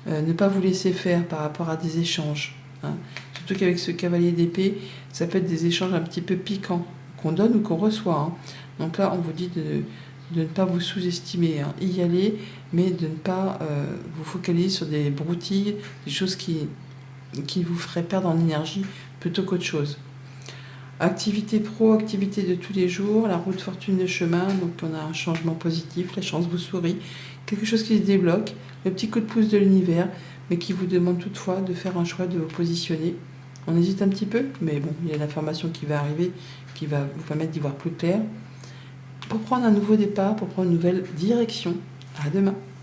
ne pas vous laisser faire par rapport à des échanges. Hein. Surtout qu'avec ce cavalier d'épée, ça peut être des échanges un petit peu piquants, qu'on donne ou qu'on reçoit. Hein. Donc là, on vous dit de ne pas vous sous-estimer, hein. Y aller, mais de ne pas vous focaliser sur des broutilles, des choses qui vous feraient perdre en énergie plutôt qu'autre chose. Activité pro, activité de tous les jours, la roue de fortune de chemin, donc on a un changement positif, la chance vous sourit, quelque chose qui se débloque, le petit coup de pouce de l'univers, mais qui vous demande toutefois de faire un choix, de vous positionner. On hésite un petit peu, mais bon, il y a l'information qui va arriver, qui va vous permettre d'y voir plus clair, pour prendre un nouveau départ, pour prendre une nouvelle direction. À demain.